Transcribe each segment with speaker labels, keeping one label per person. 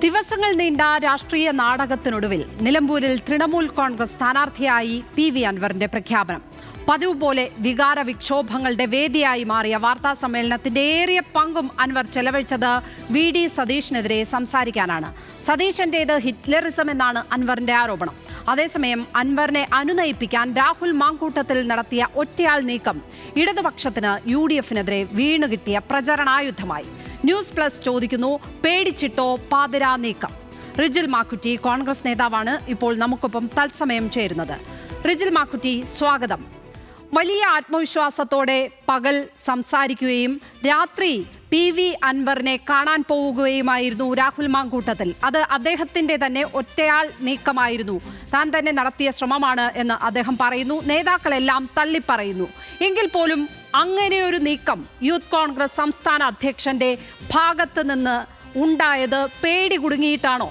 Speaker 1: ദിവസങ്ങൾ നീണ്ട രാഷ്ട്രീയ നാടകത്തിനൊടുവിൽ നിലമ്പൂരിൽ തൃണമൂൽ കോൺഗ്രസ് സ്ഥാനാർത്ഥിയായി പി.വി. അൻവറിന്റെ പ്രഖ്യാപനം. പതിവ് പോലെ വികാര വിക്ഷോഭങ്ങളുടെ വേദിയായി മാറിയ വാർത്താ സമ്മേളനത്തിന്റെ ഏറിയ പങ്കും അൻവർ ചെലവഴിച്ചത് വി.ഡി. സതീഷിനെതിരെ സംസാരിക്കാനാണ്. സതീശന്റേത് ഹിറ്റ്ലറിസം എന്നാണ് അൻവറിന്റെ ആരോപണം. അതേസമയം അൻവറിനെ അനുനയിപ്പിക്കാൻ രാഹുൽ മാങ്കൂട്ടത്തിൽ നടത്തിയ ഒറ്റയാൾ നീക്കം ഇടതുപക്ഷത്തിന് UDF-നെതിരെ വീണുകിട്ടിയ പ്രചരണായുധമായി. ന്യൂസ് പ്ലസ് ചോദിക്കുന്നു, പേടിച്ചിട്ടോ പാതിരാ നീക്കം? റിജിൽ മാക്കുറ്റി കോൺഗ്രസ് നേതാവാണ് ഇപ്പോൾ നമുക്കൊപ്പം തത്സമയം ചേരുന്നത്. റിജിൽ മാക്കുറ്റി, സ്വാഗതം. വലിയ ആത്മവിശ്വാസത്തോടെ പകൽ സംസാരിക്കുകയും രാത്രി പി.വി. അൻവറിനെ കാണാൻ പോവുകയുമായിരുന്നു രാഹുൽ മാങ്കൂട്ടത്തിൽ. അത് അദ്ദേഹത്തിന്റെ തന്നെ ഒറ്റയാൾ നീക്കമായിരുന്നു, താൻ തന്നെ നടത്തിയ ശ്രമമാണ് എന്ന് അദ്ദേഹം പറയുന്നു. നേതാക്കളെല്ലാം തള്ളിപ്പറയുന്നു. എങ്കിൽ പോലും അങ്ങനെയൊരു നീക്കം യൂത്ത് കോൺഗ്രസ് സംസ്ഥാന അധ്യക്ഷന്റെ ഭാഗത്ത് നിന്ന് ഉണ്ടായത് പേടി കുടുങ്ങിയിട്ടാണോ?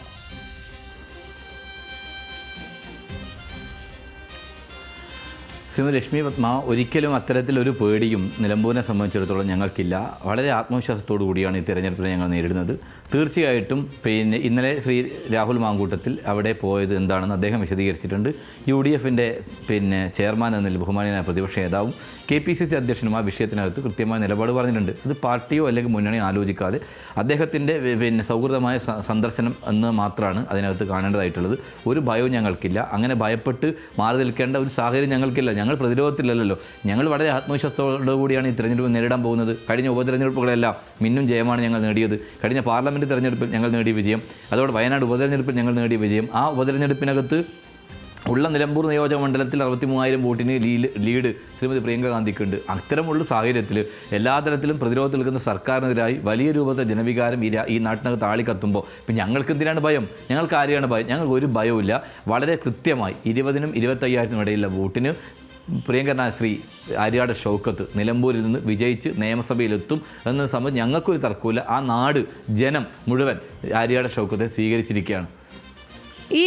Speaker 2: ശ്രീമതി ലക്ഷ്മി പത്മ, ഒരിക്കലും അത്തരത്തിലൊരു പേടിയും നിലമ്പൂരിനെ സംബന്ധിച്ചിടത്തോളം ഞങ്ങൾക്കില്ല. വളരെ ആത്മവിശ്വാസത്തോടു കൂടിയാണ് ഈ തെരഞ്ഞെടുപ്പിനെ ഞങ്ങൾ നേരിടുന്നത്. തീർച്ചയായിട്ടും ഇന്നലെ ശ്രീ രാഹുൽ മാങ്കൂട്ടത്തിൽ അവിടെ പോയത് എന്താണെന്ന് അദ്ദേഹം വിശദീകരിച്ചിട്ടുണ്ട്. UDF-ന്റെ ചെയർമാൻ എന്ന നിലയിൽ ബഹുമാനിയായ പ്രതിപക്ഷ നേതാവും KPCC അധ്യക്ഷനും ആ വിഷയത്തിനകത്ത് കൃത്യമായ നിലപാട് പറഞ്ഞിട്ടുണ്ട്. ഇത് പാർട്ടിയോ അല്ലെങ്കിൽ മുന്നണിയോ ആലോചിക്കാതെ അദ്ദേഹത്തിൻ്റെ സൗഹൃദമായ സന്ദർശനം എന്ന് മാത്രമാണ് അതിനകത്ത് കാണേണ്ടതായിട്ടുള്ളത്. ഒരു ഭയവും ഞങ്ങൾക്കില്ല. അങ്ങനെ ഭയപ്പെട്ട് മാറി നിൽക്കേണ്ട ഒരു സാഹചര്യം ഞങ്ങൾക്കില്ല. ഞങ്ങൾ പ്രതിരോധത്തിലല്ലോ. ഞങ്ങൾ വളരെ ആത്മവിശ്വാസത്തോടു കൂടിയാണ് ഈ തെരഞ്ഞെടുപ്പ് നേരിടാൻ പോകുന്നത്. കഴിഞ്ഞ ഉപതെരഞ്ഞെടുപ്പുകളെല്ലാം മിന്നും ജയമാണ് ഞങ്ങൾ നേടിയത്. കഴിഞ്ഞ പാർലമെൻറ്റ് തെരഞ്ഞെടുപ്പിൽ ഞങ്ങൾ നേടിയ വിജയം, അതോടെ വയനാട് ഉപതെരഞ്ഞെടുപ്പിൽ ഞങ്ങൾ നേടിയ വിജയം, ആ ഉപതെരഞ്ഞെടുപ്പിനകത്ത് ഉള്ള നിലമ്പൂർ നിയോജക മണ്ഡലത്തിൽ 63,000 വോട്ടിന് ലീഡ് ശ്രീമതി പ്രിയങ്ക ഗാന്ധിക്കുണ്ട്. അത്തരമുള്ള സാഹചര്യത്തിൽ എല്ലാ തരത്തിലും പ്രതിരോധത്തിൽ നിൽക്കുന്ന സർക്കാരിനെതിരായി വലിയ രൂപത്തെ ജനവികാരം ഈ നാട്ടിനകത്ത് ആളിക്കത്തുമ്പോൾ ഇപ്പം ഞങ്ങൾക്ക് എന്തിനാണ് ഭയം? ഞങ്ങൾക്ക് ആരെയാണ് ഭയം? ഞങ്ങൾക്ക് ഒരു ഭയവുമില്ല. വളരെ കൃത്യമായി 20,000-നും 25,000-നും ഇടയിലുള്ള വോട്ടിന് പ്രിയങ്കരനായ ശ്രീ ആര്യാട് ഷൗക്കത്ത് നിലമ്പൂരിൽ നിന്ന് വിജയിച്ച് നിയമസഭയിലെത്തും എന്ന സംബന്ധിച്ച് ഞങ്ങൾക്കൊരു തർക്കമില്ല. ആ നാട് ജനം മുഴുവൻ ആര്യാട് ഷൗക്കത്തെ സ്വീകരിച്ചിരിക്കുകയാണ്.
Speaker 1: ഈ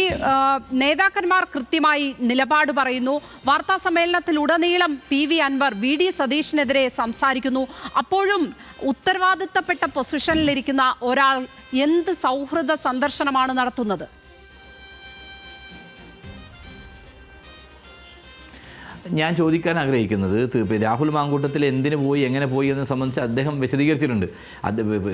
Speaker 1: നേതാക്കന്മാർ കൃത്യമായി നിലപാട് പറയുന്നു. വാർത്താ സമ്മേളനത്തിലുടനീളം പി.വി. അൻവർ വി.ഡി. സതീഷിനെതിരെ സംസാരിക്കുന്നു. അപ്പോഴും ഉത്തരവാദിത്തപ്പെട്ട പൊസിഷനിലിരിക്കുന്ന ഒരാൾ എന്ത് സൗഹൃദ സന്ദർശനമാണ് നടത്തുന്നത്?
Speaker 2: ഞാൻ ചോദിക്കാൻ ആഗ്രഹിക്കുന്നത്, രാഹുൽ മാങ്കൂട്ടത്തിൽ എന്തിനു പോയി, എങ്ങനെ പോയി എന്ന് സംബന്ധിച്ച് അദ്ദേഹം വിശദീകരിച്ചിട്ടുണ്ട്.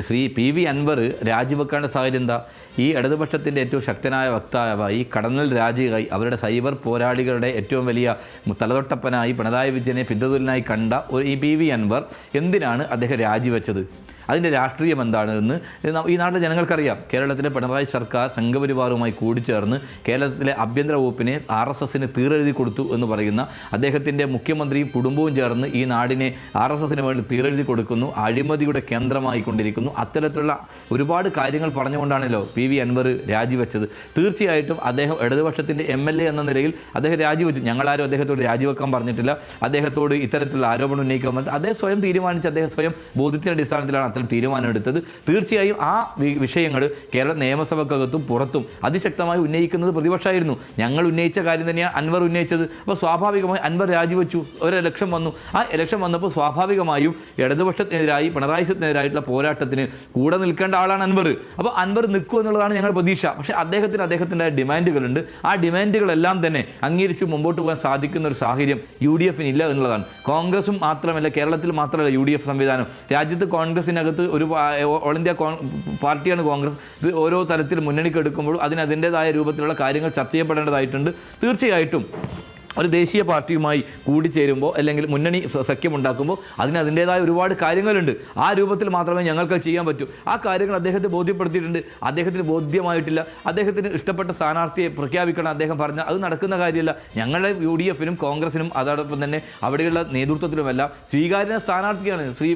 Speaker 2: ശ്രീ പി.വി. അൻവർ രാജിവെക്കേണ്ട സാഹചര്യം എന്താ? ഈ ഇടതുപക്ഷത്തിൻ്റെ ഏറ്റവും ശക്തനായ വക്താവായി, കടന്നൽ രാജിയായി, അവരുടെ സൈബർ പോരാളികളുടെ ഏറ്റവും വലിയ തലതൊട്ടപ്പനായി പിണറായി വിജയനെ പിന്തുടരനായി കണ്ട ഈ പി.വി. അൻവർ എന്തിനാണ് അദ്ദേഹം രാജിവെച്ചത്? അതിൻ്റെ രാഷ്ട്രീയം എന്താണെന്ന് ഈ നാട്ടിലെ ജനങ്ങൾക്കറിയാം. കേരളത്തിലെ പിണറായി സർക്കാർ സംഘപരിവാറുമായി കൂടിച്ചേർന്ന് കേരളത്തിലെ ആഭ്യന്തര വകുപ്പിനെ RSSന് തീരെഴുതി കൊടുത്തു എന്ന് പറയുന്ന അദ്ദേഹത്തിൻ്റെ മുഖ്യമന്ത്രിയും കുടുംബവും ചേർന്ന് ഈ നാടിനെ RSSന് വേണ്ടി തീരെഴുതി കൊടുക്കുന്നു, അഴിമതിയുടെ കേന്ദ്രമായി കൊണ്ടിരിക്കുന്നു. അത്തരത്തിലുള്ള ഒരുപാട് കാര്യങ്ങൾ പറഞ്ഞുകൊണ്ടാണല്ലോ പി.വി. അൻവർ രാജിവെച്ചത്. തീർച്ചയായിട്ടും അദ്ദേഹം ഇടതുപക്ഷത്തിൻ്റെ MLA എന്ന നിലയിൽ അദ്ദേഹം രാജിവെച്ചു. ഞങ്ങളാരും അദ്ദേഹത്തോട് രാജിവെക്കാൻ പറഞ്ഞിട്ടില്ല. അദ്ദേഹത്തോട് ഇത്തരത്തിലുള്ള ആരോപണം ഉന്നയിക്കാൻ പറഞ്ഞിട്ട് അദ്ദേഹം സ്വയം തീരുമാനിച്ച് അദ്ദേഹം സ്വയം ബോധ്യത്തിൻ്റെ അടിസ്ഥാനത്തിലാണ് അത്തരം തീരുമാനമെടുത്തത്. തീർച്ചയായും ആ വിഷയങ്ങൾ കേരള നിയമസഭക്കകത്തും പുറത്തും അതിശക്തമായി ഉന്നയിക്കുന്നത് പ്രതിപക്ഷമായിരുന്നു. ഞങ്ങൾ ഉന്നയിച്ച കാര്യം തന്നെയാണ് അൻവർ ഉന്നയിച്ചത്. അപ്പോൾ സ്വാഭാവികമായി അൻവർ രാജിവെച്ചു. ഒരു ഇലക്ഷൻ വന്നു. ആ ഇലക്ഷൻ വന്നപ്പോൾ സ്വാഭാവികമായും ഇടതുപക്ഷത്തിനെതിരായി പിണറായിസത്തിനെതിരായിട്ടുള്ള പോരാട്ടത്തിന് കൂടെ നിൽക്കേണ്ട ആളാണ് അൻവർ. അപ്പോൾ അൻവർ നിൽക്കും എന്നുള്ളതാണ് ഞങ്ങളുടെ പ്രതീക്ഷ. പക്ഷേ അദ്ദേഹത്തിൻ്റെ ഡിമാൻഡുകളുണ്ട്. ആ ഡിമാൻഡുകളെല്ലാം തന്നെ അംഗീകരിച്ച് മുമ്പോട്ട് പോകാൻ സാധിക്കുന്ന ഒരു സാഹചര്യം UDF-ന് ഇല്ല എന്നുള്ളതാണ്. കോൺഗ്രസും മാത്രമല്ല, കേരളത്തിൽ മാത്രമല്ല UDF സംവിധാനം, രാജ്യത്ത് കോൺഗ്രസിനകത്ത് ഒരു ഓൾ ഇന്ത്യ പാർട്ടിയാണ് കോൺഗ്രസ്. ഇത് ഓരോ തരത്തിൽ മുന്നണിക്ക് എടുക്കുമ്പോഴും അതിൻ്റെതായ രൂപത്തിലുള്ള കാര്യങ്ങൾ ചർച്ച ചെയ്യപ്പെടേണ്ടതായിട്ടുണ്ട്. തീർച്ചയായിട്ടും ഒരു ദേശീയ പാർട്ടിയുമായി കൂടിച്ചേരുമ്പോൾ അല്ലെങ്കിൽ മുന്നണി സഖ്യമുണ്ടാക്കുമ്പോൾ അതിൻ്റേതായ ഒരുപാട് കാര്യങ്ങളുണ്ട്. ആ രൂപത്തിൽ മാത്രമേ ഞങ്ങൾക്ക് ചെയ്യാൻ പറ്റൂ. ആ കാര്യങ്ങൾ അദ്ദേഹത്തെ ബോധ്യപ്പെടുത്തിയിട്ടുണ്ട്. അദ്ദേഹത്തിന് ബോധ്യമായിട്ടില്ല. അദ്ദേഹത്തിന് ഇഷ്ടപ്പെട്ട സ്ഥാനാർത്ഥിയെ പ്രഖ്യാപിക്കണം അദ്ദേഹം പറഞ്ഞാൽ അത് നടക്കുന്ന കാര്യമല്ല. ഞങ്ങളുടെ UDF-നും കോൺഗ്രസിനും അതോടൊപ്പം തന്നെ അവിടെയുള്ള നേതൃത്വത്തിലുമെല്ലാം സ്വീകാര്യ സ്ഥാനാർത്ഥിയാണ് ശ്രീ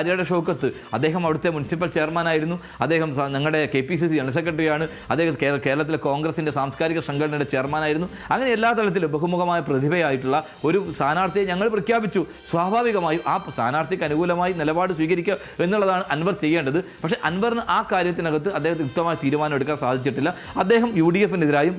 Speaker 2: ആര്യാട് ഷൗക്കത്ത്. അദ്ദേഹം അവിടുത്തെ മുനിസിപ്പൽ ചെയർമാനായിരുന്നു. അദ്ദേഹം ഞങ്ങളുടെ KPCC ജനറൽ സെക്രട്ടറിയാണ്. അദ്ദേഹം കേരളത്തിലെ കോൺഗ്രസിൻ്റെ സാംസ്കാരിക സംഘടനയുടെ ചെയർമാനായിരുന്നു. അങ്ങനെ എല്ലാ തലത്തിലും ബഹുമുഖമായ പ്രതിഭയായിട്ടുള്ള ഒരു സ്ഥാനാർത്ഥിയെ ഞങ്ങൾ പ്രഖ്യാപിച്ചു. സ്വാഭാവികമായും ആ സ്ഥാനാർത്ഥിക്ക് അനുകൂലമായി നിലപാട് സ്വീകരിക്കുക എന്നുള്ളതാണ് അൻവർ ചെയ്യേണ്ടത്. പക്ഷേ അൻവറിന് ആ കാര്യത്തിനകത്ത് അദ്ദേഹത്തിന് യുക്തമായ തീരുമാനം എടുക്കാൻ സാധിച്ചിട്ടില്ല. അദ്ദേഹം UDF-നെതിരായും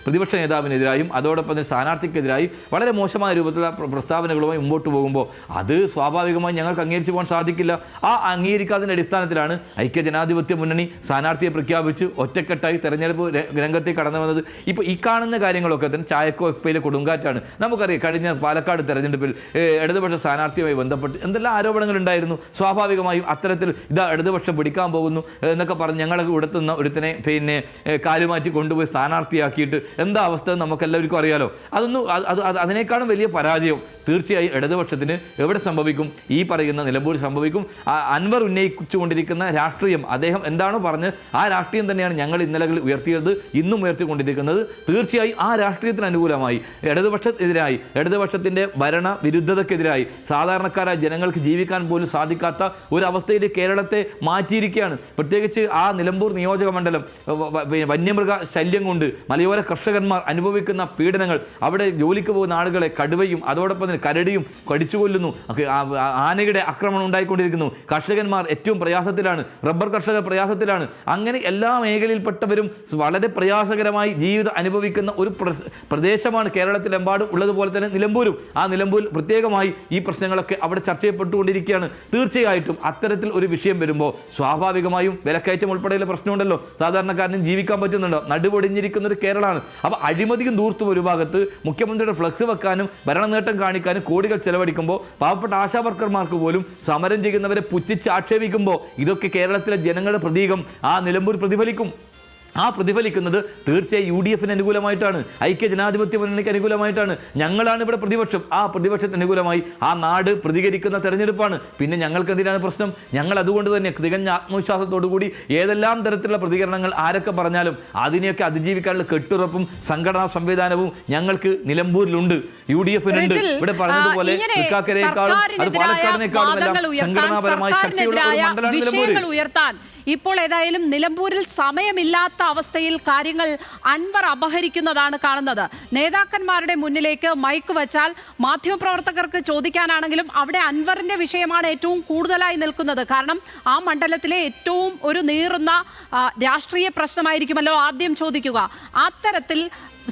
Speaker 2: പ്രതിപക്ഷ നേതാവിനെതിരായും അതോടൊപ്പം തന്നെ സ്ഥാനാർത്ഥിക്കെതിരായി വളരെ മോശമായ രൂപത്തിലുള്ള പ്രസ്താവനകളുമായി മുമ്പോട്ട് പോകുമ്പോൾ അത് സ്വാഭാവികമായി ഞങ്ങൾക്ക് അംഗീകരിച്ചു പോകാൻ സാധിക്കില്ല. ആ അംഗീകരിക്കാതിൻ്റെ അടിസ്ഥാനത്തിലാണ് ഐക്യജനാധിപത്യ മുന്നണി സ്ഥാനാർത്ഥിയെ പ്രഖ്യാപിച്ച് ഒറ്റക്കെട്ടായി തെരഞ്ഞെടുപ്പ് രംഗത്തേക്ക് കടന്നു വന്നത്. ഇപ്പോൾ ഈ കാണുന്ന കാര്യങ്ങളൊക്കെ തന്നെ ചായക്കോപ്പയിലെ കൊടുങ്കാറ്റാണ്. നമുക്കറിയാം കഴിഞ്ഞ പാലക്കാട് തെരഞ്ഞെടുപ്പിൽ ഇടതുപക്ഷ സ്ഥാനാർത്ഥിയുമായി ബന്ധപ്പെട്ട് എന്തെല്ലാം ആരോപണങ്ങളുണ്ടായിരുന്നു. സ്വാഭാവികമായും അത്തരത്തിൽ ഇതാ ഇടതുപക്ഷം പിടിക്കാൻ പോകുന്നു എന്നൊക്കെ പറഞ്ഞ് ഞങ്ങളൊക്കെ ഉടത്തുന്ന ഒരുത്തനെ കാലുമാറ്റി കൊണ്ടുപോയി സ്ഥാനാർത്ഥിയാക്കിയിട്ട് എന്താ അവസ്ഥ നമുക്കെല്ലാവർക്കും അറിയാലോ. അതിനേക്കാളും വലിയ പരാജയം തീർച്ചയായും ഇടതുപക്ഷത്തിന് എവിടെ സംഭവിക്കും? ഈ പറയുന്ന നിലമ്പൂർ സംഭവിക്കും. അൻവർ ഉന്നയിച്ചുകൊണ്ടിരിക്കുന്ന രാഷ്ട്രീയം, അദ്ദേഹം എന്താണോ പറഞ്ഞ് ആ രാഷ്ട്രീയം തന്നെയാണ് ഞങ്ങൾ ഇന്നലകളിൽ ഉയർത്തിയത്, ഇന്നും ഉയർത്തിക്കൊണ്ടിരിക്കുന്നത്. തീർച്ചയായും ആ രാഷ്ട്രീയത്തിന് അനുകൂലമായി ഇടതുപക്ഷത്തിനെതിരായി, ഇടതുപക്ഷത്തിൻ്റെ ഭരണ വിരുദ്ധതയ്ക്കെതിരായി സാധാരണക്കാരായ ജനങ്ങൾക്ക് ജീവിക്കാൻ പോലും സാധിക്കാത്ത ഒരവസ്ഥയിൽ കേരളത്തെ മാറ്റിയിരിക്കുകയാണ്. പ്രത്യേകിച്ച് ആ നിലമ്പൂർ നിയോജക മണ്ഡലം വന്യമൃഗ ശല്യം കൊണ്ട് മലയോര കർഷകന്മാർ അനുഭവിക്കുന്ന പീഡനങ്ങൾ, അവിടെ ജോലിക്ക് പോകുന്ന ആളുകളെ കടുവയും അതോടൊപ്പം തന്നെ കരടിയും കടിച്ചു കൊല്ലുന്നു, ആനയുടെ ആക്രമണം ഉണ്ടായിക്കൊണ്ടിരിക്കുന്നു, കർഷകന്മാർ ഏറ്റവും പ്രയാസത്തിലാണ്, റബ്ബർ കർഷകർ പ്രയാസത്തിലാണ്. അങ്ങനെ എല്ലാ മേഖലയിൽപ്പെട്ടവരും വളരെ പ്രയാസകരമായി ജീവിതം അനുഭവിക്കുന്ന ഒരു പ്രദേശമാണ് കേരളത്തിലെമ്പാടും ഉള്ളതുപോലെ തന്നെ നിലമ്പൂരും. ആ നിലമ്പൂരിൽ പ്രത്യേകമായി ഈ പ്രശ്നങ്ങളൊക്കെ അവിടെ ചർച്ച ചെയ്യപ്പെട്ടുകൊണ്ടിരിക്കുകയാണ്. തീർച്ചയായിട്ടും അത്തരത്തിൽ ഒരു വിഷയം വരുമ്പോൾ സ്വാഭാവികമായും വിലക്കയറ്റം ഉൾപ്പെടെയുള്ള പ്രശ്നമുണ്ടല്ലോ, സാധാരണക്കാരനും ജീവിക്കാൻ പറ്റുന്നുണ്ടോ? നടുപൊടിഞ്ഞിരിക്കുന്ന ഒരു കേരളമാണ്. അപ്പോൾ അഴിമതിയും ദൂർത്തും ഒരു ഭാഗത്ത്, മുഖ്യമന്ത്രിയുടെ ഫ്ലക്സ് വെക്കാനും ഭരണനേട്ടം കാണിക്കാനും കോടികൾ ചെലവഴിക്കുമ്പോൾ പാവപ്പെട്ട ആശാവർക്കർമാർക്ക് പോലും സമരം ചെയ്യുന്നവരെ പുച്ഛിച്ച് ആക്ഷേപിക്കുമ്പോൾ ഇതൊക്കെ കേരളത്തിലെ ജനങ്ങളുടെ പ്രതീകം ആ നിലമ്പൂർ പ്രതിഫലിക്കും. ആ പ്രതിഫലിക്കുന്നത് തീർച്ചയായും UDF-ന് അനുകൂലമായിട്ടാണ്, ഐക്യജനാധിപത്യ മുന്നണിക്ക് അനുകൂലമായിട്ടാണ്. ഞങ്ങളാണ് ഇവിടെ പ്രതിപക്ഷം. ആ പ്രതിപക്ഷത്തിന് അനുകൂലമായി ആ നാട് പ്രതികരിക്കുന്ന തെരഞ്ഞെടുപ്പാണ്. പിന്നെ ഞങ്ങൾക്ക് എന്തിനാണ് പ്രശ്നം? ഞങ്ങൾ അതുകൊണ്ട് തന്നെ തികഞ്ഞ ആത്മവിശ്വാസത്തോടുകൂടി ഏതെല്ലാം തരത്തിലുള്ള പ്രതികരണങ്ങൾ ആരൊക്കെ പറഞ്ഞാലും അതിനെയൊക്കെ അതിജീവിക്കാനുള്ള കെട്ടുറപ്പും സംഘടനാ സംവിധാനവും ഞങ്ങൾക്ക് നിലമ്പൂരിലുണ്ട്, UDF-നുണ്ട്. ഇവിടെ പറഞ്ഞതുപോലെ തൃക്കാക്കരയേക്കാളും അത് പാലക്കാടിനേക്കാളും എല്ലാം സംഘടനാപരമായി ശക്തിയുള്ള ഒരു മണ്ഡലമാണ് നിലമ്പൂർ.
Speaker 1: ഇപ്പോൾ ഏതായാലും നിലമ്പൂരിൽ സമയമില്ലാത്ത അവസ്ഥയിൽ കാര്യങ്ങൾ അൻവർ അപഹരിക്കുന്നതാണ് കാണുന്നത്. നേതാക്കന്മാരുടെ മുന്നിലേക്ക് മൈക്ക് വെച്ചാൽ മാധ്യമപ്രവർത്തകർക്ക് ചോദിക്കാനാണെങ്കിലും അവിടെ അൻവറിന്റെ വിഷയമാണ് ഏറ്റവും കൂടുതലായി നിൽക്കുന്നത്. കാരണം ആ മണ്ഡലത്തിലെ ഏറ്റവും ഒരു നീറുന്ന രാഷ്ട്രീയ പ്രശ്നമായിരിക്കുമല്ലോ ആദ്യം ചോദിക്കുക. അത്തരത്തിൽ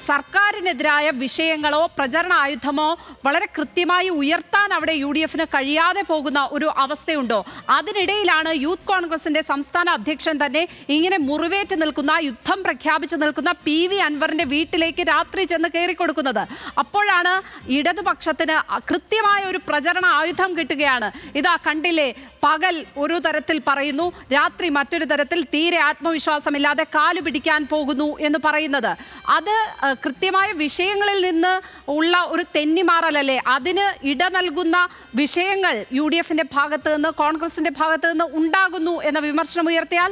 Speaker 1: സർക്കാരിനെതിരായ വിഷയങ്ങളോ പ്രചരണ ആയുധമോ വളരെ കൃത്യമായി ഉയർത്താൻ അവിടെ UDF-ന് കഴിയാതെ പോകുന്ന ഒരു അവസ്ഥയുണ്ടോ? അതിനിടയിലാണ് യൂത്ത് കോൺഗ്രസിന്റെ സംസ്ഥാന അധ്യക്ഷൻ തന്നെ ഇങ്ങനെ മുറിവേറ്റ് നിൽക്കുന്ന, യുദ്ധം പ്രഖ്യാപിച്ചു നിൽക്കുന്ന PV അൻവറിന്റെ വീട്ടിലേക്ക് രാത്രി ചെന്ന് കയറിക്കൊടുക്കുന്നത്. അപ്പോഴാണ് ഇടതുപക്ഷത്തിന് കൃത്യമായ ഒരു പ്രചരണ ആയുധം കിട്ടുകയാണ്. ഇതാ കണ്ടില്ലേ, പകൽ ഒരു തരത്തിൽ പറയുന്നു, രാത്രി മറ്റൊരു തരത്തിൽ, തീരെ ആത്മവിശ്വാസമില്ലാതെ കാലു പിടിക്കാൻ പോകുന്നു എന്ന് പറയുന്നത്. അത് കൃത്യമായ വിഷയങ്ങളിൽ നിന്ന് ഉള്ള ഒരു തെന്നിമാറലല്ലേ? അതിന് ഇട നൽകുന്ന വിഷയങ്ങൾ UDF-ന്റെ ഭാഗത്ത് നിന്ന്, കോൺഗ്രസിന്റെ ഭാഗത്ത് നിന്ന് ഉണ്ടാകുന്നു എന്ന വിമർശനം ഉയർത്തിയാൽ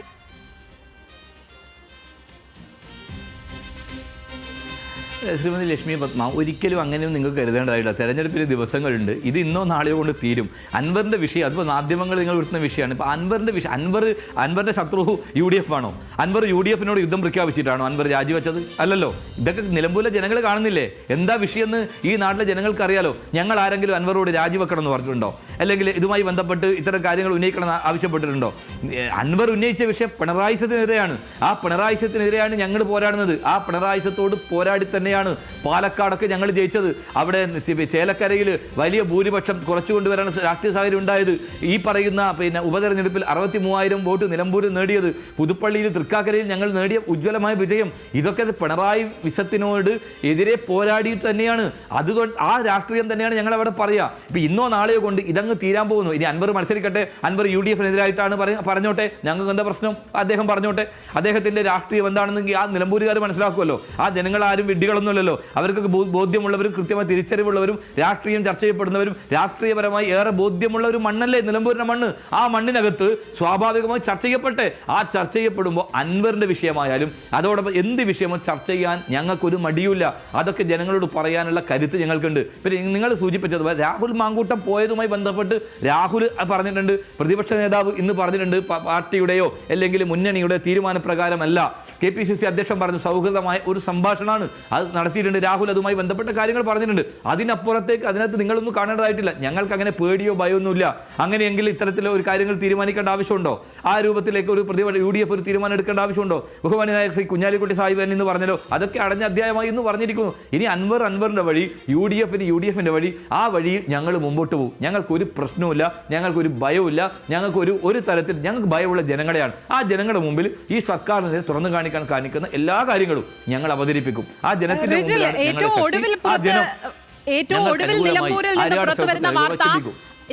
Speaker 2: ശ്രീമതി ലക്ഷ്മി പത്മ, ഒരിക്കലും അങ്ങനെയൊന്നും നിങ്ങൾക്ക് കരുതേണ്ടതായില്ല. തെരഞ്ഞെടുപ്പിന് ദിവസങ്ങളുണ്ട്. ഇത് ഇന്നോ നാളെയോ കൊണ്ട് തീരും. അൻവറിൻ്റെ വിഷയം, അതിപ്പോൾ മാധ്യമങ്ങൾ നിങ്ങൾ ഉയർത്തുന്ന വിഷയമാണ്. ഇപ്പോൾ അൻവറിൻ്റെ വിഷയം, അൻവറിൻ്റെ ശത്രു UDF ആണോ? അൻവർ UDF-നോട് യുദ്ധം പ്രഖ്യാപിച്ചിട്ടാണോ അൻവർ രാജിവെച്ചത്? അല്ലല്ലോ. ഇതൊക്കെ നിലമ്പൂരിലെ ജനങ്ങൾ കാണുന്നില്ലേ? എന്താ വിഷയമെന്ന് ഈ നാട്ടിലെ ജനങ്ങൾക്ക് അറിയാലോ. ഞങ്ങൾ ആരെങ്കിലും അൻവറോട് രാജിവെക്കണം എന്ന് പറഞ്ഞിട്ടുണ്ടോ? അല്ലെങ്കിൽ ഇതുമായി ബന്ധപ്പെട്ട് ഇത്തരം കാര്യങ്ങൾ ഉന്നയിക്കണം ആവശ്യപ്പെട്ടിട്ടുണ്ടോ? അൻവർ ഉന്നയിച്ച വിഷയം പിണറായിസത്തിനെതിരെയാണ്. ആ പിണറായിസത്തിനെതിരെയാണ് ഞങ്ങൾ പോരാടുന്നത്. ആ പിണറായിസത്തോട് പോരാടി തന്നെയാണ് പാലക്കാടൊക്കെ ഞങ്ങൾ ജയിച്ചത്. അവിടെ ചേലക്കരയിൽ വലിയ ഭൂരിപക്ഷം കുറച്ചു കൊണ്ടുവരാൻ രാഷ്ട്രീയ സാഹചര്യം ഉണ്ടായത്. ഈ പറയുന്ന ഉപതെരഞ്ഞെടുപ്പിൽ 63,000 വോട്ട് നിലമ്പൂരിൽ നേടിയത്, പുതുപ്പള്ളിയിൽ തൃക്കാക്കരയിൽ ഞങ്ങൾ നേടിയ ഉജ്ജ്വലമായ വിജയം, ഇതൊക്കെ പിണറായി വിസത്തിനോട് എതിരെ പോരാടി തന്നെയാണ്. അതുകൊണ്ട് ആ രാഷ്ട്രീയം തന്നെയാണ് ഞങ്ങൾ അവിടെ പറയുക. ഇപ്പം ഇന്നോ നാളെയോ കൊണ്ട് ഇതങ്ങ് തീരാൻ പോകുന്നു. ഇനി അൻവർ മത്സരിക്കട്ടെ, അൻവർ UDF-നെതിരായിട്ടാണ് പറഞ്ഞോട്ടെ, ഞങ്ങൾക്ക് എന്താ പ്രശ്നം? അദ്ദേഹം പറഞ്ഞോട്ടെ. അദ്ദേഹത്തിൻ്റെ രാഷ്ട്രീയം എന്താണെന്നെങ്കിൽ ആ നിലമ്പൂരുകാർ മനസ്സിലാക്കുമല്ലോ. ആ ജനങ്ങൾ ആരും വിഡ്ഢികളൊന്നുമല്ലോ. അവർക്കൊക്കെ ബോധ്യമുള്ളവരും കൃത്യമായി തിരിച്ചറിവുള്ളവരും രാഷ്ട്രീയം ചർച്ച ചെയ്യപ്പെടുന്നവരും രാഷ്ട്രീയപരമായി ഏറെ ബോധ്യമുള്ള ഒരു മണ്ണല്ലേ നിലമ്പൂരിൻ്റെ മണ്ണ്. ആ മണ്ണിനകത്ത് സ്വാഭാവികമായി ചർച്ച ചെയ്യപ്പെട്ടെ. ആ ചർച്ച ചെയ്യപ്പെടുമ്പോൾ അൻവറിൻ്റെ വിഷയമായാലും അതോടൊപ്പം എന്ത് വിഷയമോ ചർച്ച ചെയ്യാൻ ഞങ്ങൾക്കൊരു മടിയുമില്ല. അതൊക്കെ ജനങ്ങളോട് പറയാനുള്ള കരുത്ത് ഞങ്ങൾക്കുണ്ട്. പിന്നെ നിങ്ങൾ സൂചിപ്പിച്ചതുപോലെ രാഹുൽ മാങ്കൂട്ടം പോയതുമായി ബന്ധപ്പെട്ട് രാഹുൽ പറഞ്ഞിട്ടുണ്ട്, പ്രതിപക്ഷ നേതാവ് ഇന്ന് പറഞ്ഞിട്ടുണ്ട്, പാർട്ടിയുടെയോ അല്ലെങ്കിൽ മുന്നണിയുടെ തീരുമാനപ്രകാരമല്ല KPCC അധ്യക്ഷൻ പറഞ്ഞു സൗഹൃദമായ ഒരു സംഭാഷണമാണ് അത് നടത്തിയിട്ടുണ്ട്. രാഹുൽ അതുമായി ബന്ധപ്പെട്ട കാര്യങ്ങൾ പറഞ്ഞിട്ടുണ്ട്. അതിനപ്പുറത്തേക്ക് അതിനകത്ത് നിങ്ങളൊന്നും കാണേണ്ടതായിട്ടില്ല. ഞങ്ങൾക്ക് അങ്ങനെ പേടിയോ ഭയമൊന്നുമില്ല. അങ്ങനെയെങ്കിൽ ഇത്തരത്തിലുള്ള ഒരു കാര്യങ്ങൾ തീരുമാനിക്കേണ്ട ആവശ്യമുണ്ടോ? ആ രൂപത്തിലേക്ക് ഒരു UDF ഒരു തീരുമാനം എടുക്കേണ്ട ആവശ്യമുണ്ടോ? ബഹുമാനായ ശ്രീ കുഞ്ഞാലിക്കുട്ടി സാഹിബ് എന്ന് പറഞ്ഞല്ലോ, അതൊക്കെ അടഞ്ഞ അധ്യായമായി എന്ന് പറഞ്ഞിരിക്കുന്നു. ഇനി അൻവറിന്റെ വഴി, UDFന്റെ വഴി, ആ വഴിയിൽ ഞങ്ങൾ മുമ്പോട്ട് പോകും. ഞങ്ങൾക്കൊരു പ്രശ്നവുമില്ല, ഞങ്ങൾക്കൊരു ഭയവുമില്ല. ഞങ്ങൾക്ക് ഒരു തരത്തിൽ ഞങ്ങൾക്ക് ഭയമുള്ള ജനങ്ങളെയാണ്. ആ ജനങ്ങളുടെ മുമ്പിൽ ഈ സർക്കാരിനെ തുറന്നു കാണിക്കുന്ന എല്ലാ കാര്യങ്ങളും ഞങ്ങൾ അവതരിപ്പിക്കും. ആ ജനത്തിന്റെ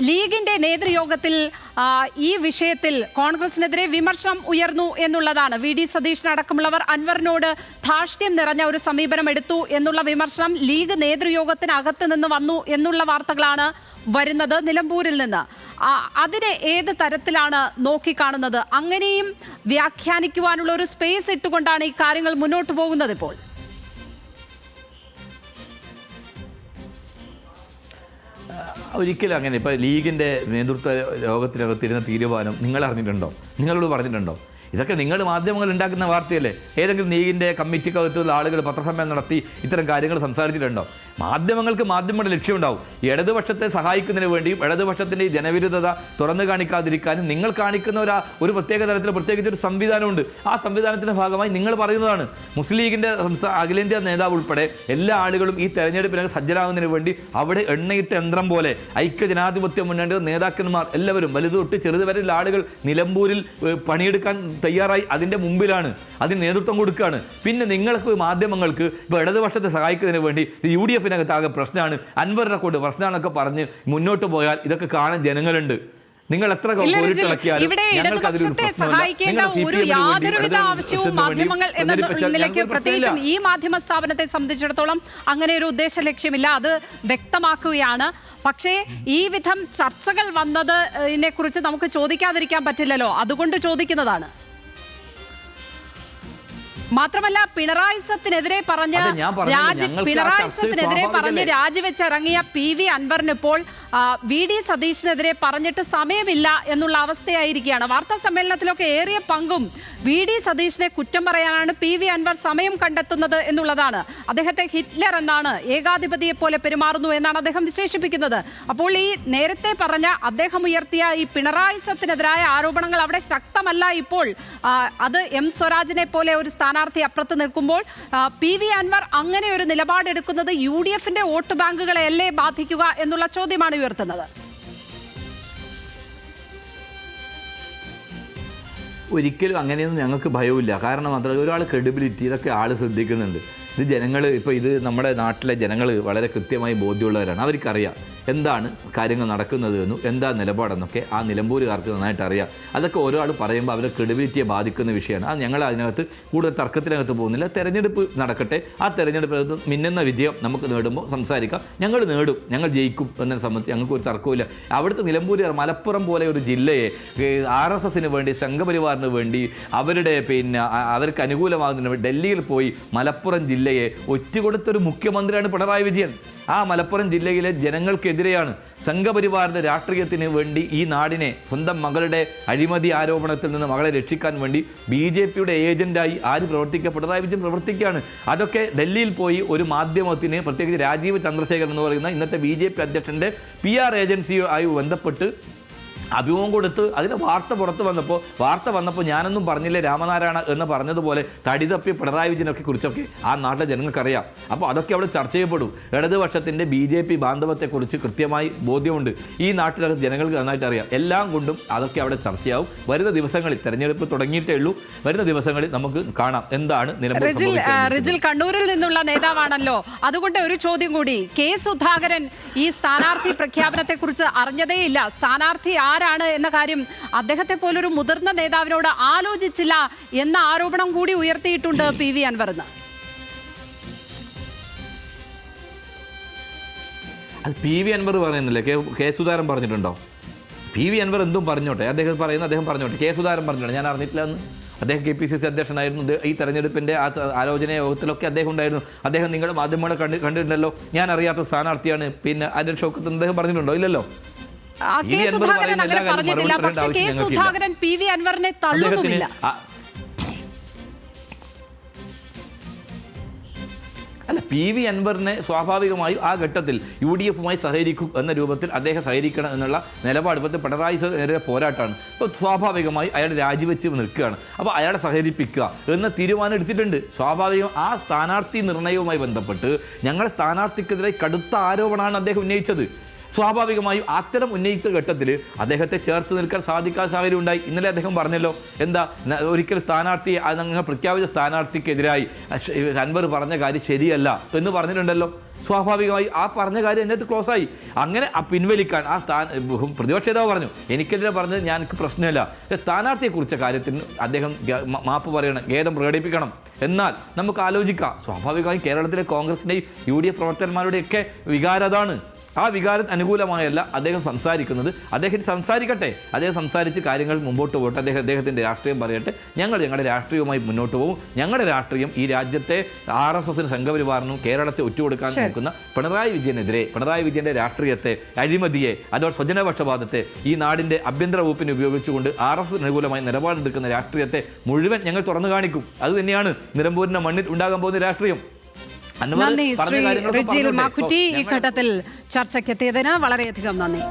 Speaker 1: ലീഗിന്റെ നേതൃയോഗത്തിൽ ഈ വിഷയത്തിൽ കോൺഗ്രസിനെതിരെ വിമർശനം ഉയർന്നു എന്നുള്ളതാണ്. VD സതീശൻ അടക്കമുള്ളവർ അൻവറിനോട് ധാർഷ്ട്യം നിറഞ്ഞ ഒരു സമീപനം എടുത്തു എന്നുള്ള വിമർശനം ലീഗ് നേതൃയോഗത്തിനകത്ത് നിന്ന് വന്നു എന്നുള്ള വാർത്തകളാണ് വരുന്നത് നിലമ്പൂരിൽ നിന്ന്. അതിനെ ഏത് തരത്തിലാണ് നോക്കിക്കാണുന്നത്? അങ്ങനെയും വ്യാഖ്യാനിക്കുവാനുള്ള ഒരു സ്പേസ് ഇട്ടുകൊണ്ടാണ് ഈ കാര്യങ്ങൾ മുന്നോട്ട് പോകുന്നത് ഇപ്പോൾ.
Speaker 2: ഒരിക്കലും അങ്ങനെ. ഇപ്പോൾ ലീഗിൻ്റെ നേതൃത്വ യോഗത്തിനകത്തിരുന്ന തീരുമാനം നിങ്ങൾ അറിഞ്ഞിട്ടുണ്ടോ? നിങ്ങളോട് പറഞ്ഞിട്ടുണ്ടോ? ഇതൊക്കെ നിങ്ങൾ മാധ്യമങ്ങൾ ഉണ്ടാക്കുന്ന വാർത്തയല്ലേ? ഏതെങ്കിലും ലീഗിൻ്റെ കമ്മിറ്റിക്കകത്തുള്ള ആളുകൾ പത്രസമ്മേളനം നടത്തി ഇത്തരം കാര്യങ്ങൾ സംസാരിച്ചിട്ടുണ്ടോ? മാധ്യമങ്ങൾക്ക് മാധ്യമങ്ങളുടെ ലക്ഷ്യമുണ്ടാവും. ഇടതുപക്ഷത്തെ സഹായിക്കുന്നതിന് വേണ്ടിയും ഇടതുപക്ഷത്തിൻ്റെ ജനവിരുദ്ധത തുറന്നു കാണിക്കാതിരിക്കാനും നിങ്ങൾ കാണിക്കുന്ന ഒരു പ്രത്യേക തരത്തിൽ പ്രത്യേകിച്ച് ഒരു സംവിധാനമുണ്ട്. ആ സംവിധാനത്തിൻ്റെ ഭാഗമായി നിങ്ങൾ പറയുന്നതാണ്. മുസ്ലിം ലീഗിൻ്റെ അഖിലേന്ത്യാ നേതാവ് ഉൾപ്പെടെ എല്ലാ ആളുകളും ഈ തെരഞ്ഞെടുപ്പിനൊക്കെ സജ്ജരാകുന്നതിന് വേണ്ടി അവിടെ എണ്ണയിട്ട യന്ത്രം പോലെ ഐക്യ ജനാധിപത്യ മുന്നണിയുടെ നേതാക്കന്മാർ എല്ലാവരും വലുത് തൊട്ട് ചെറുത് വരെയുള്ള ആളുകൾ നിലമ്പൂരിൽ പണിയെടുക്കാൻ തയ്യാറായി അതിൻ്റെ മുമ്പിലാണ്, അതിന് നേതൃത്വം കൊടുക്കുകയാണ്. പിന്നെ നിങ്ങൾക്ക് മാധ്യമങ്ങൾക്ക് ഇപ്പോൾ ഇടതുപക്ഷത്തെ സഹായിക്കുന്നതിന് വേണ്ടി UDFിനകത്താകെ പ്രശ്നമാണ്, അൻവറിനെ കൊണ്ട് പ്രശ്നമാണൊക്കെ പറഞ്ഞ് മുന്നോട്ട് പോയാൽ ഇതൊക്കെ കാണാൻ ജനങ്ങളുണ്ട്. നിങ്ങൾ എത്ര
Speaker 1: പ്രത്യേകിച്ചും ഈ മാധ്യമ സ്ഥാപനത്തെ സംബന്ധിച്ചിടത്തോളം അങ്ങനെ ഒരു ഉദ്ദേശ ലക്ഷ്യമില്ല, അത് വ്യക്തമാക്കുകയാണ്. പക്ഷേ ഈ വിധം ചർച്ചകൾ വന്നതിനെ കുറിച്ച് നമുക്ക് ചോദിക്കാതിരിക്കാൻ പറ്റില്ലല്ലോ, അതുകൊണ്ട് ചോദിക്കുന്നതാണ്. മാത്രമല്ല പിണറായിസത്തിനെതിരെ പറഞ്ഞ് രാജിവെച്ചിറങ്ങിയ PV അൻവറിനിപ്പോൾ VD സതീശനെതിരെ പറഞ്ഞിട്ട് സമയമില്ല എന്നുള്ള അവസ്ഥയായിരിക്കുകയാണ്. വാർത്താ സമ്മേളനത്തിലൊക്കെ ഏറിയ പങ്കും VD സതീശനെ കുറ്റം പറയാനാണ് PV അൻവർ സമയം കണ്ടെത്തുന്നത് എന്നുള്ളതാണ്. അദ്ദേഹത്തെ ഹിറ്റ്ലർ എന്നാണ്, ഏകാധിപതിയെ പോലെ പെരുമാറുന്നു എന്നാണ് അദ്ദേഹം വിശേഷിപ്പിക്കുന്നത്. അപ്പോൾ ഈ നേരത്തെ പറഞ്ഞ അദ്ദേഹം ഉയർത്തിയ ഈ പിണറായിസത്തിനെതിരായ ആരോപണങ്ങൾ അവിടെ ശക്തമല്ല ഇപ്പോൾ. അത് M സ്വരാജിനെ പോലെ ഒരു സ്ഥാനാർത്ഥി അപ്പുറത്ത് നിൽക്കുമ്പോൾ PV അൻവർ അങ്ങനെ ഒരു നിലപാടെടുക്കുന്നത് UDFന്റെ വോട്ട് ബാങ്കുകളെയല്ലേ ബാധിക്കുക എന്നുള്ള ചോദ്യമാണ് ഉയർത്തുന്നത്.
Speaker 2: ഒരിക്കലും അങ്ങനെയൊന്നും ഞങ്ങൾക്ക് ഭയമില്ല. കാരണം മാത്രമല്ല ഒരാൾ ക്രെഡിബിലിറ്റി ഇതൊക്കെ ആൾ ശ്രദ്ധിക്കുന്നുണ്ട്. ഇത് ജനങ്ങൾ ഇപ്പോൾ ഇത് നമ്മുടെ നാട്ടിലെ ജനങ്ങൾ വളരെ കൃത്യമായി ബോധ്യമുള്ളവരാണ്. അവർക്കറിയാം എന്താണ് കാര്യങ്ങൾ നടക്കുന്നത് എന്നും എന്താ നിലപാടെന്നൊക്കെ ആ നിലമ്പൂരുകാർക്ക് നന്നായിട്ട് അറിയാം. അതൊക്കെ ഓരോ ആൾ പറയുമ്പോൾ അവരുടെ ക്രെഡിബിലിറ്റിയെ ബാധിക്കുന്ന വിഷയമാണ്. അത് ഞങ്ങൾ അതിനകത്ത് കൂടുതൽ തർക്കത്തിനകത്ത് പോകുന്നില്ല. തെരഞ്ഞെടുപ്പ് നടക്കട്ടെ, ആ തെരഞ്ഞെടുപ്പിനകത്ത് മിന്നുന്ന വിജയം നമുക്ക് നേടുമ്പോൾ സംസാരിക്കാം. ഞങ്ങൾ നേടും, ഞങ്ങൾ ജയിക്കും എന്നതിനെ സംബന്ധിച്ച് ഞങ്ങൾക്കൊരു തർക്കമില്ല. അവിടുത്തെ നിലമ്പൂരുകാർ മലപ്പുറം പോലെ ഒരു ജില്ലയെ RSSന് വേണ്ടി, സംഘപരിവാറിന് വേണ്ടി, അവരുടെ അവർക്ക് അനുകൂലമാകുന്നതിന് വേണ്ടി ഡൽഹിയിൽ പോയി മലപ്പുറം ജില്ലയെ ഒറ്റുകൊടുത്തൊരു മുഖ്യമന്ത്രിയാണ് പിണറായി വിജയൻ. ആ മലപ്പുറം ജില്ലയിലെ ജനങ്ങൾക്കെതിരെയാണ് സംഘപരിവാറിൻ്റെ രാഷ്ട്രീയത്തിന് വേണ്ടി ഈ നാടിനെ സ്വന്തം മകളുടെ അഴിമതി ആരോപണത്തിൽ നിന്ന് മകളെ രക്ഷിക്കാൻ വേണ്ടി BJPയുടെ ഏജന്റായി ആര് പിണറായി വിജയൻ പ്രവർത്തിക്കുകയാണ്. അതൊക്കെ ഡൽഹിയിൽ പോയി ഒരു മാധ്യമത്തിന്, പ്രത്യേകിച്ച് രാജീവ് ചന്ദ്രശേഖരൻ എന്ന് പറയുന്ന ഇന്നത്തെ BJP അധ്യക്ഷൻ്റെ PR ഏജൻസിയുമായി ബന്ധപ്പെട്ട് അഭിമുഖം കൊടുത്ത് അതിന് വാർത്ത വന്നപ്പോൾ ഞാനൊന്നും പറഞ്ഞില്ലേ രാമനാരായണ എന്ന് പറഞ്ഞതുപോലെ തടി തപ്പി പിണറായി വിജയനൊക്കെ കുറിച്ചൊക്കെ ആ നാട്ടിലെ ജനങ്ങൾക്കറിയാം. അപ്പോൾ അതൊക്കെ അവിടെ ചർച്ച ചെയ്യപ്പെടും. ഇടതുപക്ഷത്തിൻ്റെ BJP ബാന്ധവത്തെക്കുറിച്ച് കൃത്യമായി ബോധ്യമുണ്ട്. ഈ നാട്ടിലെ ജനങ്ങൾക്ക് നന്നായിട്ട് അറിയാം. എല്ലാം കൊണ്ടും അതൊക്കെ അവിടെ ചർച്ചയാവും. വരുന്ന ദിവസങ്ങളിൽ തെരഞ്ഞെടുപ്പ് തുടങ്ങിയിട്ടേ ഉള്ളൂ. വരുന്ന ദിവസങ്ങളിൽ നമുക്ക് കാണാം എന്താണ് നിലവിൽ.
Speaker 1: റിജിൽ കണ്ണൂരിൽ നിന്നുള്ള നേതാവാണല്ലോ, അതുകൊണ്ട് ഒരു ചോദ്യം കൂടി. K സുധാകരൻ ഈ സ്ഥാനാർത്ഥി പ്രഖ്യാപനത്തെക്കുറിച്ച് അറിഞ്ഞതേയില്ല. സ്ഥാനാർത്ഥി ആരാണ് എന്ന കാര്യം അദ്ദേഹത്തെ പോലൊരു മുതിർന്ന നേതാവിനോട് ആലോചിച്ചില്ല എന്ന ആരോപണം കൂടി ഉയർത്തിയിട്ടുണ്ട് PV അൻവർ.
Speaker 2: അത് PV അൻവർ പറയുന്നില്ലേ? K സുധാകരൻ പറഞ്ഞിട്ടുണ്ടോ? PV അൻവർ എന്തും പറഞ്ഞോട്ടെ, അദ്ദേഹം പറഞ്ഞോട്ടെ. K സുധാകരൻ പറഞ്ഞോട്ടെ, ഞാൻ അറിഞ്ഞിട്ടില്ല എന്ന്. അദ്ദേഹം KPCC അധ്യക്ഷനായിരുന്നു. ഈ തെരഞ്ഞെടുപ്പിൻ്റെ ആലോചന യോഗത്തിലൊക്കെ അദ്ദേഹം ഉണ്ടായിരുന്നു. അദ്ദേഹം നിങ്ങളുടെ മാധ്യമങ്ങളെ കണ്ടിട്ടുണ്ടല്ലോ. ഞാൻ അറിയാത്ത സ്ഥാനാർത്ഥിയാണ് അതിൻ്റെ ഷോക്കത്ത് അദ്ദേഹം പറഞ്ഞിട്ടുണ്ടോ? ഇല്ലല്ലോ.
Speaker 1: സുധാകരൻ PV അൻവറിനെ തള്ളുന്നില്ല.
Speaker 2: അല്ല, PV അൻവറിനെ സ്വാഭാവികമായും ആ ഘട്ടത്തിൽ UDF-മായി സഹകരിക്കും എന്ന രൂപത്തിൽ അദ്ദേഹം സഹകരിക്കണം എന്നുള്ള നിലപാട് ഇപ്പോഴത്തെ പിണറായി നേരെ പോരാട്ടമാണ്. അപ്പോൾ സ്വാഭാവികമായി അയാൾ രാജിവെച്ച് നിൽക്കുകയാണ്. അപ്പോൾ അയാളെ സഹകരിപ്പിക്കുക എന്ന തീരുമാനം എടുത്തിട്ടുണ്ട്. സ്വാഭാവികം ആ സ്ഥാനാർത്ഥി നിർണയവുമായി ബന്ധപ്പെട്ട് ഞങ്ങളുടെ സ്ഥാനാർത്ഥിക്കെതിരെ കടുത്ത ആരോപണമാണ് അദ്ദേഹം ഉന്നയിച്ചത്. സ്വാഭാവികമായും അത്തരം ഉന്നയിച്ച ഘട്ടത്തിൽ അദ്ദേഹത്തെ ചേർത്ത് നിൽക്കാൻ സാധിക്കാത്ത സാഹചര്യം ഉണ്ടായി. ഇന്നലെ അദ്ദേഹം പറഞ്ഞല്ലോ, എന്താ ഒരിക്കൽ സ്ഥാനാർത്ഥി നിങ്ങൾ പ്രഖ്യാപിച്ച സ്ഥാനാർത്ഥിക്കെതിരായി അൻവർ പറഞ്ഞ കാര്യം ശരിയല്ല എന്ന് പറഞ്ഞിട്ടുണ്ടല്ലോ. സ്വാഭാവികമായി ആ പറഞ്ഞ കാര്യം എൻ്റെ ക്ലോസ് ആയി. അങ്ങനെ പിൻവലിക്കാൻ ആ പ്രതിപക്ഷ നേതാവ് പറഞ്ഞു എനിക്കെതിരെ പറഞ്ഞത് ഞങ്ങൾക്ക് പ്രശ്നമില്ല, സ്ഥാനാർത്ഥിയെക്കുറിച്ച കാര്യത്തിന് അദ്ദേഹം മാപ്പ് പറയണം, ഖേദം പ്രകടിപ്പിക്കണം. എന്നാൽ നമുക്ക് ആലോചിക്കാം, സ്വാഭാവികമായും കേരളത്തിലെ കോൺഗ്രസിൻ്റെയും UDF പ്രവർത്തകന്മാരുടെയൊക്കെ വികാരം അതാണ്. ആ വികാരത്തിന് അനുകൂലമായല്ല അദ്ദേഹം സംസാരിക്കുന്നത്. അദ്ദേഹം സംസാരിക്കട്ടെ, അദ്ദേഹം സംസാരിച്ച് കാര്യങ്ങൾ മുമ്പോട്ട് പോകട്ടെ, അദ്ദേഹത്തിൻ്റെ രാഷ്ട്രീയം പറയട്ടെ. ഞങ്ങളുടെ രാഷ്ട്രീയവുമായി മുന്നോട്ട് പോകും. ഞങ്ങളുടെ രാഷ്ട്രീയം ഈ രാജ്യത്തെ RSSന് സംഘപരിവാറിനും കേരളത്തെ ഒറ്റുകൊടുക്കാൻ നോക്കുന്ന പിണറായി വിജയൻ്റെ രാഷ്ട്രീയത്തെ, അഴിമതിയെ, അതോടെ സ്വജനപക്ഷപാതത്തെ, ഈ നാടിൻ്റെ ആഭ്യന്തര വകുപ്പിനെ ഉപയോഗിച്ചുകൊണ്ട് RSS അനുകൂലമായി നിലപാടെടുക്കുന്ന രാഷ്ട്രീയത്തെ മുഴുവൻ ഞങ്ങൾ തുറന്നു കാണിക്കും. അതുതന്നെയാണ് നിലമ്പൂരിൻ്റെ മണ്ണിൽ ഉണ്ടാകാൻ പോകുന്ന രാഷ്ട്രീയം.
Speaker 1: നന്ദി ശ്രീ റിജിൽ മാക്കുറ്റി. ഈ ഘട്ടത്തിൽ ചർച്ചയ്ക്കെത്തിയതിന് വളരെയധികം നന്ദി.